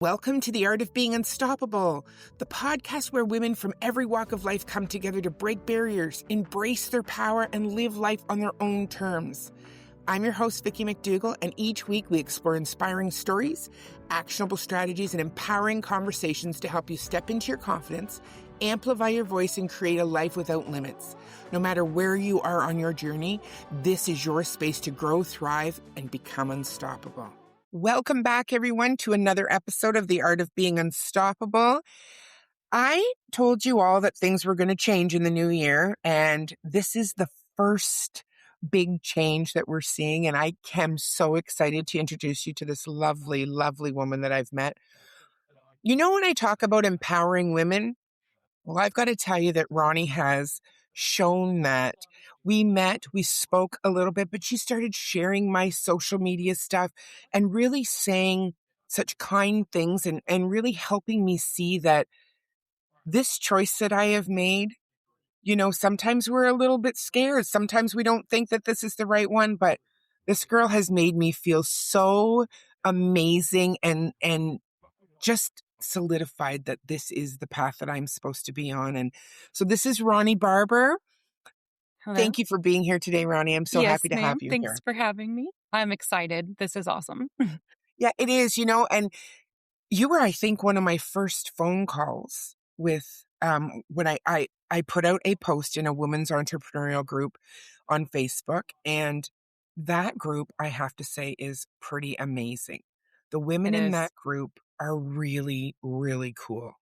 Welcome to The Art of Being Unstoppable, the podcast where women from every walk of life come together to break barriers, embrace their power, and live life on their own terms. I'm your host, Vicki McDougall, and each week we explore inspiring stories, actionable strategies, and empowering conversations to help you step into your confidence, amplify your voice, and create a life without limits. No matter where you are on your journey, this is your space to grow, thrive, and become unstoppable. Welcome back, everyone, to another episode of The Art of Being Unstoppable. I told you all that things were going to change in the new year, and this is the first big change that we're seeing, and I am so excited to introduce you to this lovely, lovely woman that I've met. You know, when I talk about empowering women, well, I've got to tell you that Roni has shown that. We met, we spoke a little bit, but she started sharing my social media stuff and really saying such kind things and really helping me see that this choice that I have made, you know, sometimes we're a little bit scared. Sometimes we don't think that this is the right one, but this girl has made me feel so amazing and just solidified that this is the path that I'm supposed to be on. And so this is Roni Barber. Hello. Thank you for being here today, Roni. I'm so happy to have you Thanks here. for having me. I'm excited. This is awesome. Yeah, it is, you know, and you were, I think, one of my first phone calls with when I put out a post in a women's entrepreneurial group on Facebook. And that group, I have to say, is pretty amazing. The women It in is. that group are really, really cool.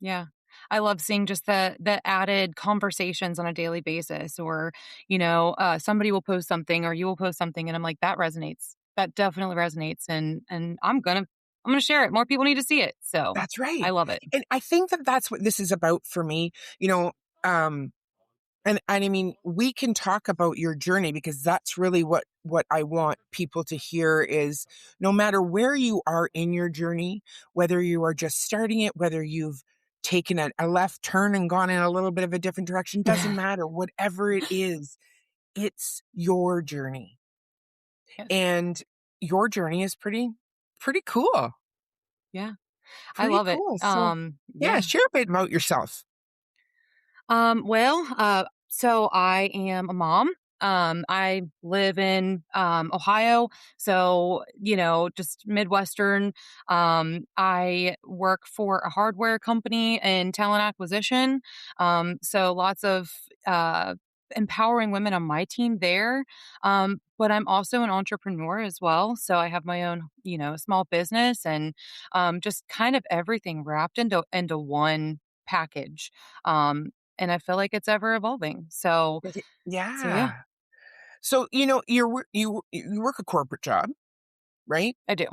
Yeah. I love seeing just the added conversations on a daily basis, or, somebody will post something or you will post something and I'm like, that resonates. That definitely resonates. And I'm going to share it. More people need to see it. So That's right. I love it. And I think that that's what this is about for me, you know, and I mean, we can talk about your journey because that's really what I want people to hear is no matter where you are in your journey, whether you are just starting it, whether you've taken a left turn and gone in a little bit of a different direction, doesn't matter. Whatever it is, it's your journey. Yes. And your journey is pretty cool. Yeah. I Pretty love it. cool. So yeah, share a bit about yourself. So I am a mom. I live in Ohio, so just Midwestern. I work for a hardware company in talent acquisition. So lots of empowering women on my team there. But I'm also an entrepreneur as well. So I have my own, small business and just kind of everything wrapped into one package. And I feel like it's ever evolving. So yeah, Yeah. So, you know, you work a corporate job, right? I do.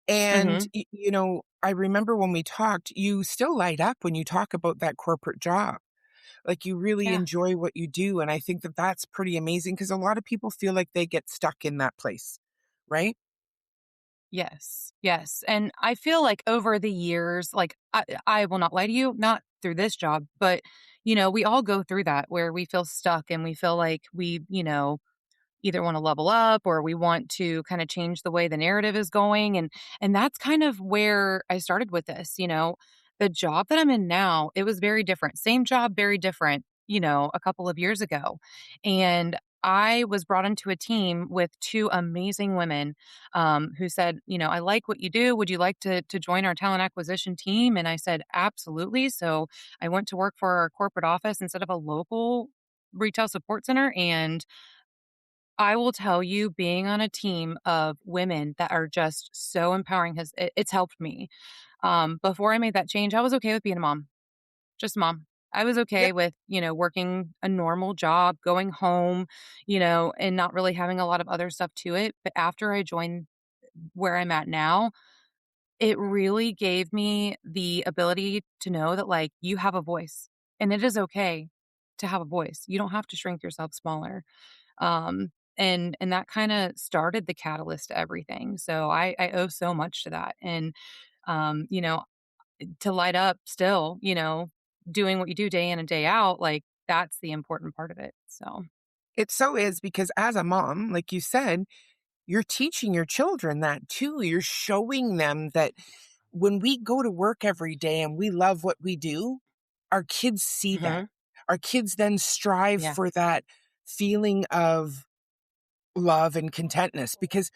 And, Hmm. you know, I remember when we talked, you still light up when you talk about that corporate job. Like you really Yeah. enjoy what you do. And I think that that's pretty amazing because a lot of people feel like they get stuck in that place, right? Yes. Yes. And I feel like over the years, like I will not lie to you, not through this job, but we all go through that where we feel stuck and we feel like we, either want to level up or we want to kind of change the way the narrative is going. And that's kind of where I started with this. The job that I'm in now, it was very different. Same job, very different, a couple of years ago. And I was brought into a team with two amazing women who said, I like what you do. Would you like to join our talent acquisition team? And I said, absolutely. So I went to work for our corporate office instead of a local retail support center. And I will tell you, being on a team of women that are just so empowering it's helped me. Before I made that change, I was okay with being a mom, just a mom. I was Yep. okay with, working a normal job, going home, and not really having a lot of other stuff to it. But after I joined where I'm at now, it really gave me the ability to know that like you have a voice and it is okay to have a voice. You don't have to shrink yourself smaller. Um, and that kind of started the catalyst to everything. So I owe so much to that. And, you know, to light up still, doing what you do day in and day out, like that's the important part of it. So It so is because as a mom, like you said, you're teaching your children that too. You're showing them that when we go to work every day and we love what we do, our kids see that. Hmm. Our kids then strive Yeah. for that feeling of love and contentness because,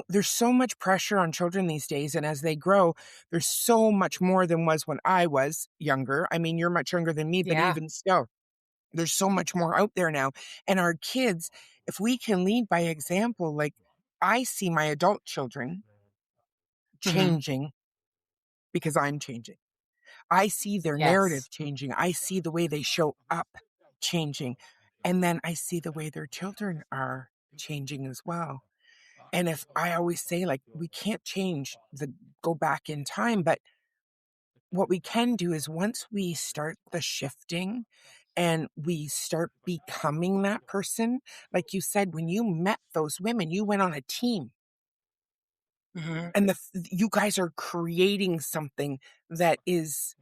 there's so much pressure on children these days. And as they grow, there's so much more than was when I was younger. I mean, you're much younger than me, but Yeah. even still, there's so much more out there now. And our kids, if we can lead by example, like I see my adult children Hmm. changing because I'm changing. I see their Yes. narrative changing. I see the way they show up changing. And then I see the way their children are changing as well. And if I always say, like, we can't go back in time, but what we can do is once we start the shifting and we start becoming that person, like you said, when you met those women, you went on a team Hmm. and you guys are creating something that is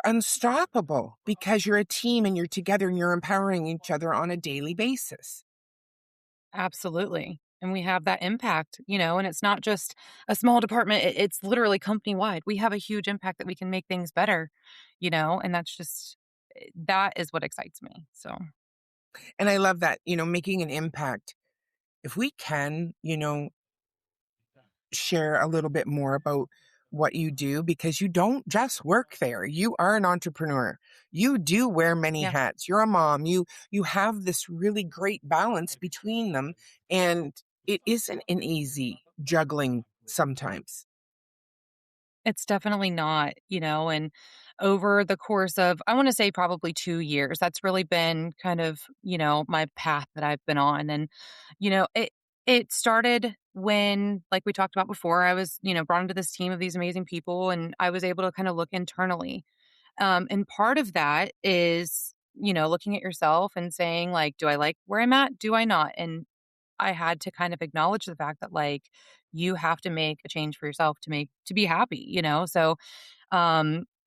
unstoppable because you're a team and you're together and you're empowering each other on a daily basis. Absolutely. And we have that impact, and it's not just a small department, it's literally company wide. We have a huge impact that we can make things better, and that's just that is what excites me. So, And I love that, making an impact. If we can, share a little bit more about what you do because you don't just work there. You are an entrepreneur. You do wear many yeah. hats. You're a mom. You have this really great balance between them and it isn't an easy juggling sometimes. It's definitely not, and over the course of, I want to say probably 2 years, that's really been kind of, my path that I've been on. And, it started when, like we talked about before, I was, brought into this team of these amazing people and I was able to kind of look internally. And part of that is, looking at yourself and saying, like, do I like where I'm at? Do I not? And I had to kind of acknowledge the fact that, like, you have to make a change for yourself to be happy, So,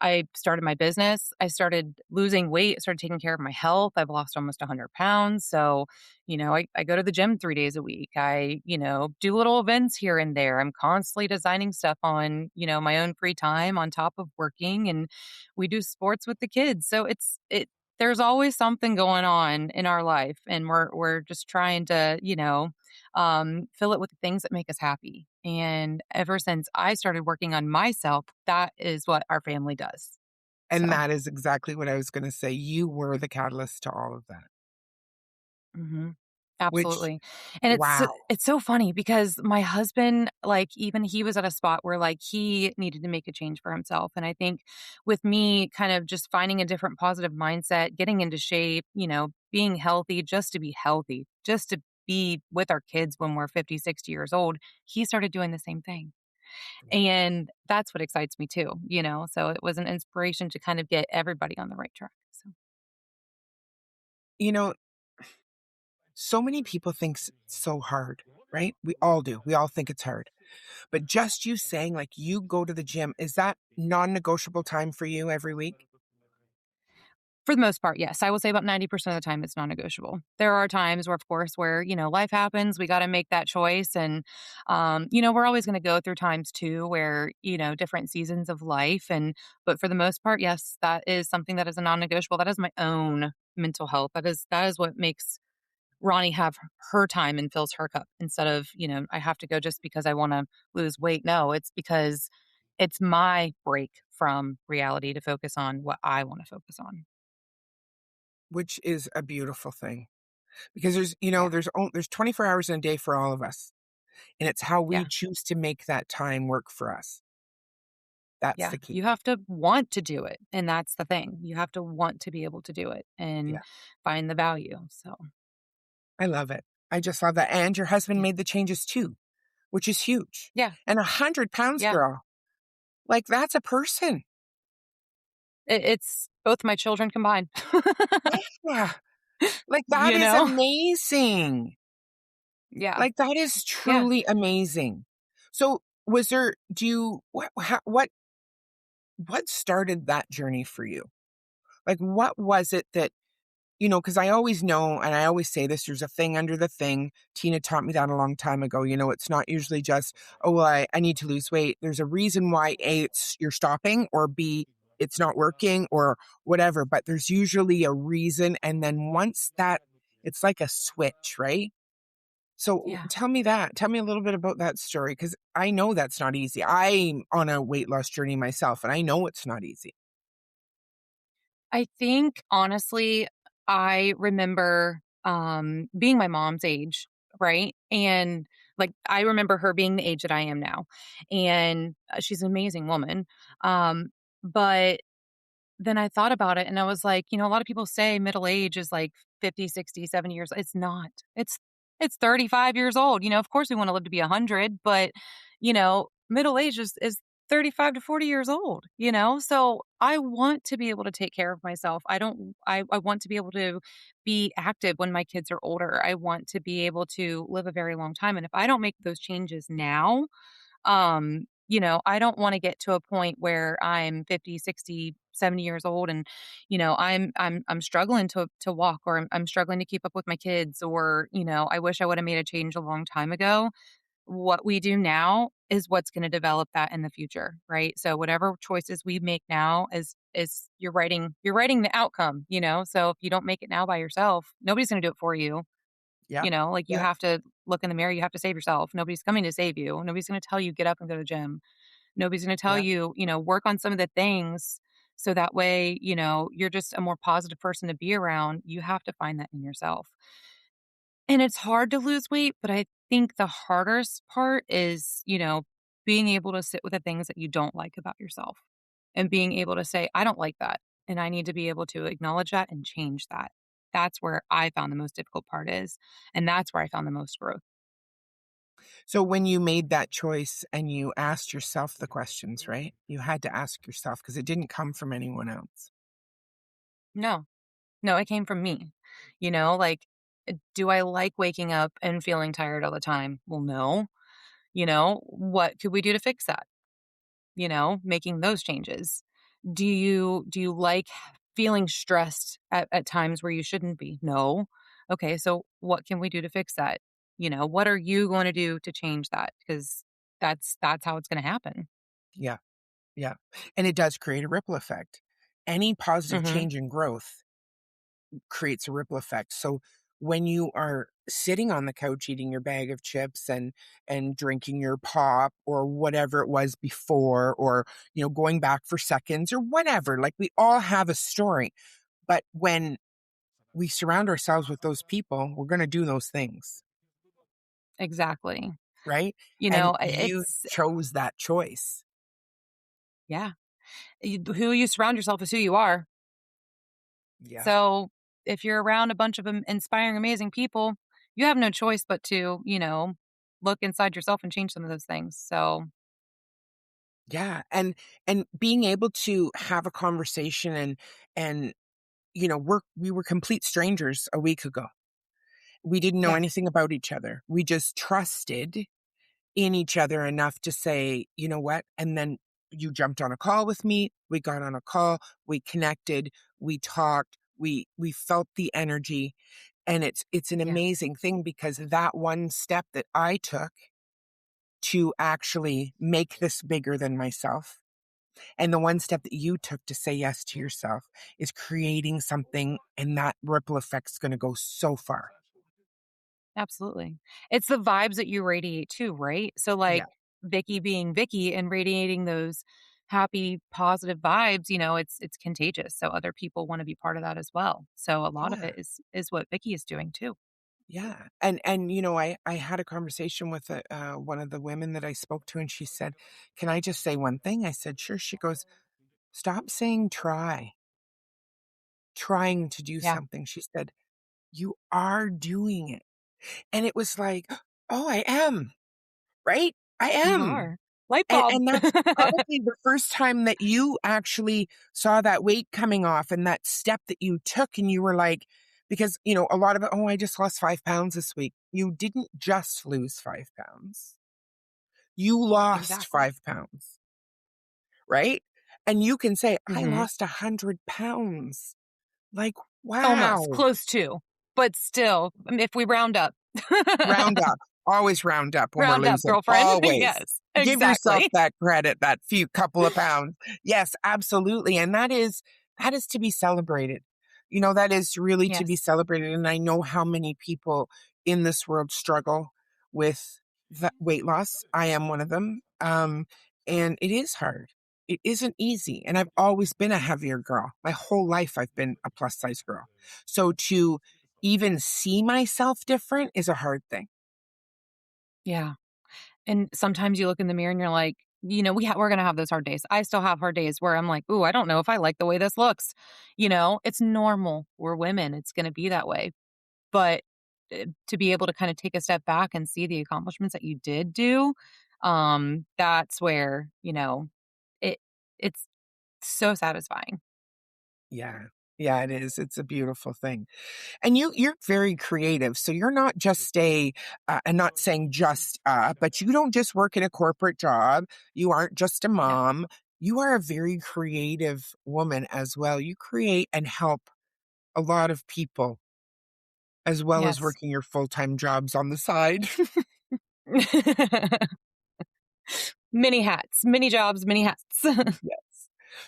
I started my business. I started losing weight, started taking care of my health. I've lost almost 100 pounds. So, I go to the gym 3 days a week. I, do little events here and there. I'm constantly designing stuff on, my own free time on top of working. And we do sports with the kids. So there's always something going on in our life. And we're just trying to, fill it with the things that make us happy. And ever since I started working on myself, that is what our family does. And So, that is exactly what I was going to say. You were the catalyst to all of that, mhm, which, absolutely. And wow. it's so funny because my husband, like, even he was at a spot where, like, he needed to make a change for himself. And I think with me kind of just finding a different positive mindset, getting into shape, being healthy, just to be healthy, just to be with our kids when we're 50, 60 years old, he started doing the same thing. And that's what excites me too, So it was an inspiration to kind of get everybody on the right track. So, You know, so many people think it's so hard, right? We all do. We all think it's hard. But just you saying, like, you go to the gym, is that non-negotiable time for you every week? for the most part, yes, I will say about 90% of the time it's non-negotiable. There are times where, of course, where, life happens, we got to make that choice. And, we're always going to go through times too where, different seasons of life. But for the most part, yes, that is something that is a non-negotiable. That is my own mental health. That is what makes Ronnie have her time and fills her cup instead of, I have to go just because I want to lose weight. No, it's because it's my break from reality to focus on what I want to focus on. Which is a beautiful thing because Yeah. there's 24 hours in a day for all of us. And it's how we Yeah. choose to make that time work for us. That's Yeah. the key. You have to want to do it. And that's the thing. You have to want to be able to do it and Yeah. find the value. So, I love it. I just love that. And your husband yeah. made the changes too, which is huge. Yeah. And 100 pounds, Yeah. girl, like that's a person. It's both my children combined. Yeah. Like that you is know? amazing. Yeah. Like that is Yeah. truly amazing. So was there, do you, what started that journey for you? Like, what was it that because I always know, and I always say this, there's a thing under the thing. Tina taught me that a long time ago. It's not usually just, oh, well, I need to lose weight. There's a reason why A, you're stopping, or B, it's not working, or whatever. But there's usually a reason. And then once that, it's like a switch, right? So Yeah. tell me that. Tell me a little bit about that story, because I know that's not easy. I'm on a weight loss journey myself, and I know it's not easy. I think honestly, I remember being my mom's age, right? And like I remember her being the age that I am now. And she's an amazing woman. But then I thought about it and I was like, a lot of people say middle age is like 50, 60, 70 years. It's not. It's 35 years old. Of course we want to live to be 100, but middle age is 35 to 40 years old, So I want to be able to take care of myself. I want to be able to be active when my kids are older. I want to be able to live a very long time. And if I don't make those changes now, I don't want to get to a point where I'm 50, 60, 70 years old and, I'm struggling to walk, or I'm struggling to keep up with my kids, or, I wish I would have made a change a long time ago. What we do now is what's going to develop that in the future, right? So whatever choices we make now is you're writing the outcome, So if you don't make it now by yourself, nobody's going to do it for you. Yeah. Like you Yeah. have to look in the mirror, you have to save yourself. Nobody's coming to save you. Nobody's going to tell you get up and go to the gym. Nobody's going to tell Yeah. you, work on some of the things so that way, you're just a more positive person to be around. You have to find that in yourself. And it's hard to lose weight, but I think the hardest part is, being able to sit with the things that you don't like about yourself and being able to say, I don't like that. And I need to be able to acknowledge that and change that. That's where I found the most difficult part is. And that's where I found the most growth. So when you made that choice and you asked yourself the questions, right? You had to ask yourself because it didn't come from anyone else. No, no, it came from me. Like, do I like waking up and feeling tired all the time? Well, no. What could we do to fix that? Making those changes. Do you like feeling stressed at times where you shouldn't be? No. Okay, so what can we do to fix that? What are you going to do to change that? Because that's how it's going to happen. Yeah. Yeah. And it does create a ripple effect. Any positive Mhm. change in growth creates a ripple effect. So when you are sitting on the couch eating your bag of chips and drinking your pop or whatever it was before, or going back for seconds or whatever, like we all have a story. But when we surround ourselves with those people, we're going to do those things, Exactly. right? And you It's chose that choice. yeah. Who you surround yourself is who you are. Yeah. So if you're around a bunch of inspiring, amazing people, you have no choice but to, look inside yourself and change some of those things. So Yeah. And being able to have a conversation and we were complete strangers a week ago. We didn't know yeah, anything about each other. We just trusted in each other enough to say, you know what? And then you jumped on a call with me. We got on a call, we connected, we talked, we felt the energy. And it's an yeah, amazing thing because that one step that I took to actually make this bigger than myself, and the one step that you took to say yes to yourself, is creating something, and that ripple effect's going to go so far. absolutely. It's the vibes that you radiate too, right? So Yeah. like Vicky being Vicky and radiating those happy, positive vibes, it's contagious. So other people want to be part of that as well. So a lot of Yeah. it is what Vicky is doing too. Yeah. And I had a conversation with one of the women that I spoke to, and she said, "Can I just say one thing?" I said, "Sure." She goes, "Stop saying trying to do Yeah, something." She said, "You are doing it." And it was like, "Oh, I am, right? I you am." are. Light And bulb. and that's probably the first time that you actually saw that weight coming off and that step that you took, and you were like, because, a lot of it, "Oh, I just lost 5 pounds this week." You didn't just lose 5 pounds. You lost Exactly. 5 pounds, right? And you can say, "I Mhm. lost 100 pounds." Like, Almost, Wow. close to, but still, if we round up. Round up. Always round up when we're Round up, losing. girlfriend. Always. Yes, Give yourself exactly. that credit, that few couple of pounds. Yes, absolutely. And that is to be celebrated. That is really to be Yes. celebrated. And I know how many people in this world struggle with the weight loss. I am one of them. And it is hard. It isn't easy. And I've always been a heavier girl. My whole life I've been a plus size girl. So to even see myself different is a hard thing. Yeah. And sometimes you look in the mirror and you're like, we're gonna have those hard days. I still have hard days where I'm like, "Ooh, I don't know if I like the way this looks." It's normal. We're women. It's gonna be that way. But to be able to kind of take a step back and see the accomplishments that you did do, that's where, it it's so satisfying. Yeah. Yeah, it is. It's a beautiful thing. And you're very creative. So you're not just I'm not saying just but you don't just work in a corporate job. You aren't just a No. mom. You are a very creative woman as well. You create and help a lot of people as well as Yes. working your full-time jobs on the side. Many hats, many jobs, many hats. Yes.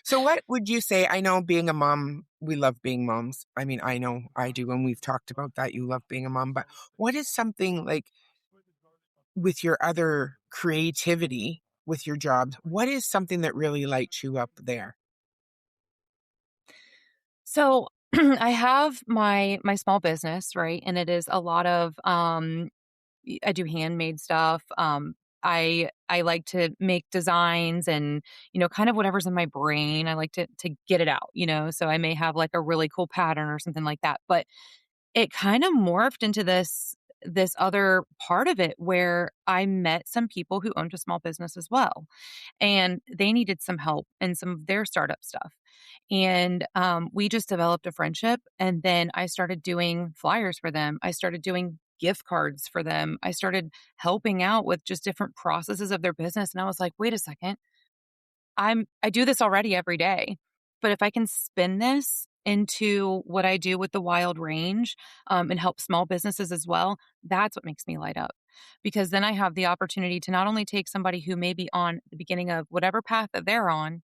So what would you say? I know being a mom, we love being moms. I mean, I know I do, and we've talked about that. You love being a mom, but what is something like with your other creativity with your jobs? What is something that really lights you up there? So I have my small business, right? And it is a lot of I do handmade stuff. I like to make designs and kind of whatever's in my brain. I like to get it out. So I may have like a really cool pattern or something like that. But it kind of morphed into this other part of it where I met some people who owned a small business as well, and they needed some help in some of their startup stuff. And we just developed a friendship. And then I started doing flyers for them. I started doing gift cards for them. I started helping out with just different processes of their business. And I was like, wait a second, I do this already every day. But if I can spin this into what I do with the wild range, and help small businesses as well, that's what makes me light up. Because then I have the opportunity to not only take somebody who may be on the beginning of whatever path that they're on,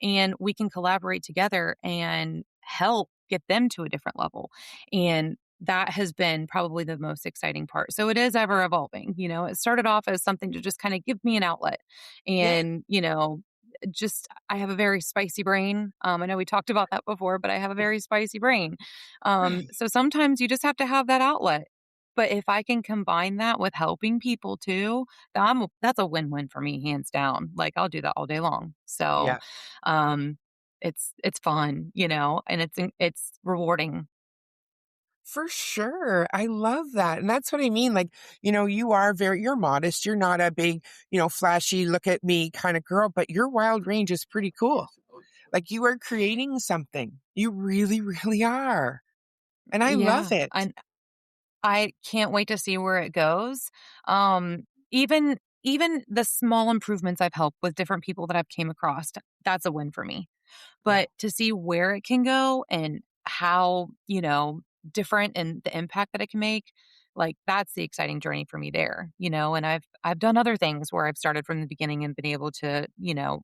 and we can collaborate together and help get them to a different level. And that has been probably the most exciting part. So it is ever evolving. It started off as something to just kind of give me an outlet. Yeah. And, just I have a very spicy brain. I know we talked about that before, but I have a very spicy brain. So sometimes you just have to have that outlet. But if I can combine that with helping people too, that's a win-win for me, hands down. Like I'll do that all day long. So, Yeah. um, it's fun, and it's rewarding. For sure. I love that. And that's what I mean. Like, you're modest. You're not a big, flashy, look at me kind of girl, but your wild range is pretty cool. Like you are creating something. You really, really are. And I love Yeah, it. and I can't wait to see where it goes. Um, even the small improvements I've helped with different people that I've came across, that's a win for me. Yeah. But to see where it can go and how, different and the impact that it can make, like that's the exciting journey for me there, and I've done other things where I've started from the beginning and been able to,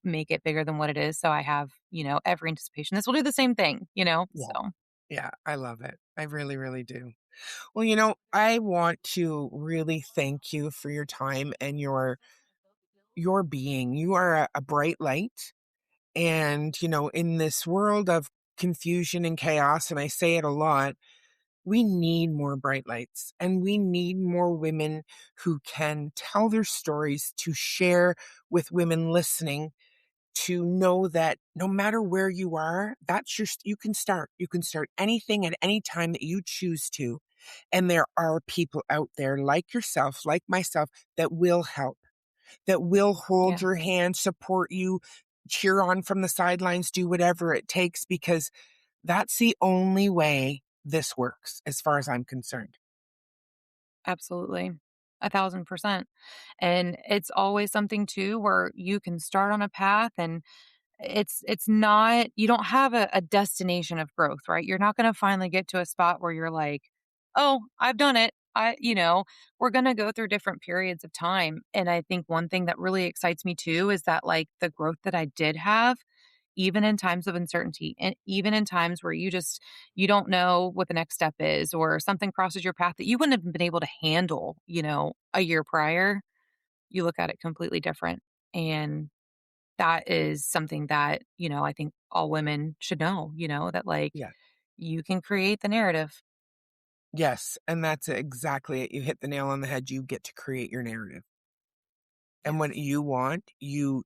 make it bigger than what it is. So I have, every anticipation this will do the same thing, Yeah. so Yeah. I love it. I really, really do. Well, I want to really thank you for your time and your being. You are a bright light. And, in this world of confusion and chaos, and I say it a lot, we need more bright lights and we need more women who can tell their stories to share with women listening to know that no matter where you are, you can start. You can start anything at any time that you choose to. And there are people out there like yourself, like myself, that will help, that will hold yeah. your hand, support you, cheer on from the sidelines, do whatever it takes, because that's the only way this works, as far as I'm concerned. Absolutely. 1,000%. And it's always something too where you can start on a path and it's not, you don't have a destination of growth, right? You're not going to finally get to a spot where you're like, oh, I've done it. We're going to go through different periods of time. And I think one thing that really excites me too is that like the growth that I did have, even in times of uncertainty and even in times where you don't know what the next step is, or something crosses your path that you wouldn't have been able to handle, a year prior, you look at it completely different. And that is something that, I think all women should know, that like Yeah. you can create the narrative. Yes, and that's exactly it. You hit the nail on the head. You get to create your narrative. And what Yes. you want, you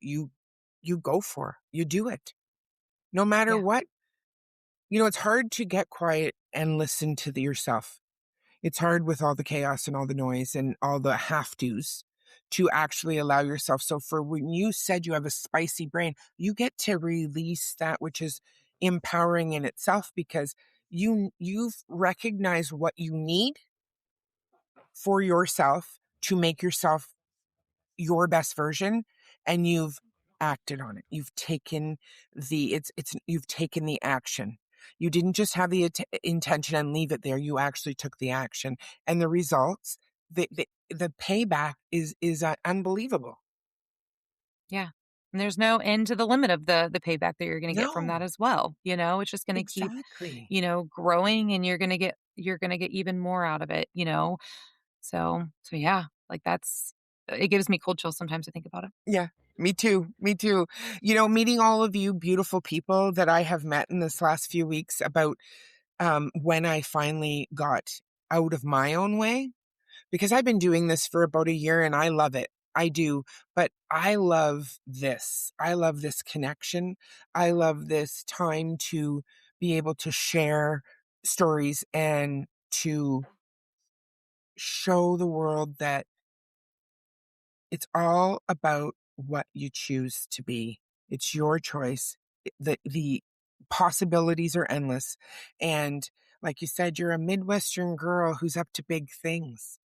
go for. You do it. No matter Yeah. what. It's hard to get quiet and listen to yourself. It's hard with all the chaos and all the noise and all the have tos to actually allow yourself. So for when you said you have a spicy brain, you get to release that, which is empowering in itself, because you've recognized what you need for yourself to make yourself your best version, and you've acted on it. You've taken you've taken the action. You didn't just have the intention and leave it there. You actually took the action, and the results, the payback is unbelievable. Yeah. And there's no end to the limit of the payback that you're going to get from that No, as well. It's just going to keep, exactly. growing, and you're going to get even more out of it. So yeah, like it gives me cold chills sometimes to think about it. Yeah, me too. Me too. Meeting all of you beautiful people that I have met in this last few weeks about when I finally got out of my own way, because I've been doing this for about a year and I love it. I do. But I love this. I love this connection. I love this time to be able to share stories and to show the world that it's all about what you choose to be. It's your choice. The possibilities are endless. And like you said, you're a Midwestern girl who's up to big things.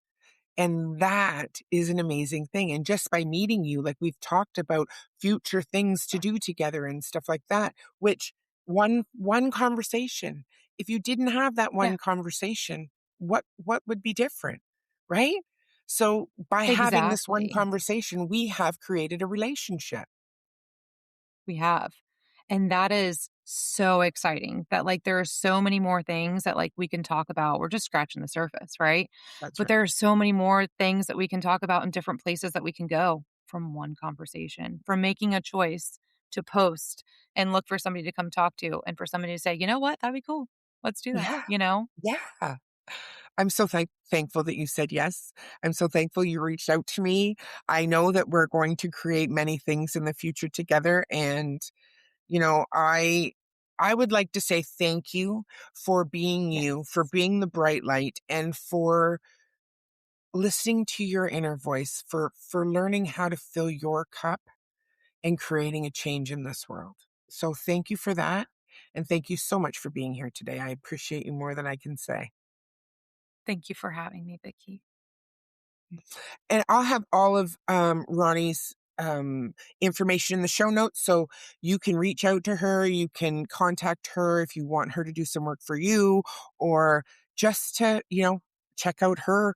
And that is an amazing thing. And just by meeting you, like we've talked about future things to do together and stuff like that, which one conversation, if you didn't have that Yeah, one conversation, what would be different? Right? So by having this one exactly. conversation, we have created a relationship. We have. And that is so exciting that like there are so many more things that like we can talk about. We're just scratching the surface, right? That's But right. there are so many more things that we can talk about in different places that we can go from one conversation, from making a choice to post and look for somebody to come talk to, and for somebody to say, you know what, that'd be cool. Let's do that, Yeah. you know? Yeah. I'm so thankful that you said yes. I'm so thankful you reached out to me. I know that we're going to create many things in the future together. And, I would like to say thank you for being you, for Yes. being the bright light, and for listening to your inner voice, for learning how to fill your cup and creating a change in this world. So thank you for that. And thank you so much for being here today. I appreciate you more than I can say. Thank you for having me, Vicki. And I'll have all of Ronnie's information in the show notes, so you can reach out to her. You can contact her if you want her to do some work for you, or just to check out her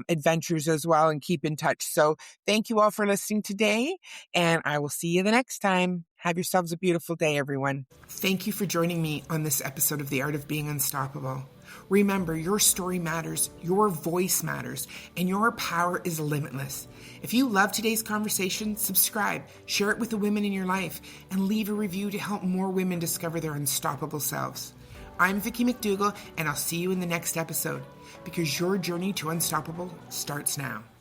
adventures as well and keep in touch. So thank you all for listening today, and I will see you the next time. Have yourselves a beautiful day, everyone. Thank you for joining me on this episode of The Art of Being Unstoppable. Remember, your story matters, your voice matters, and your power is limitless. If you love today's conversation, subscribe, share it with the women in your life, and leave a review to help more women discover their unstoppable selves. I'm Vicki McDougall, and I'll see you in the next episode, because your journey to unstoppable starts now.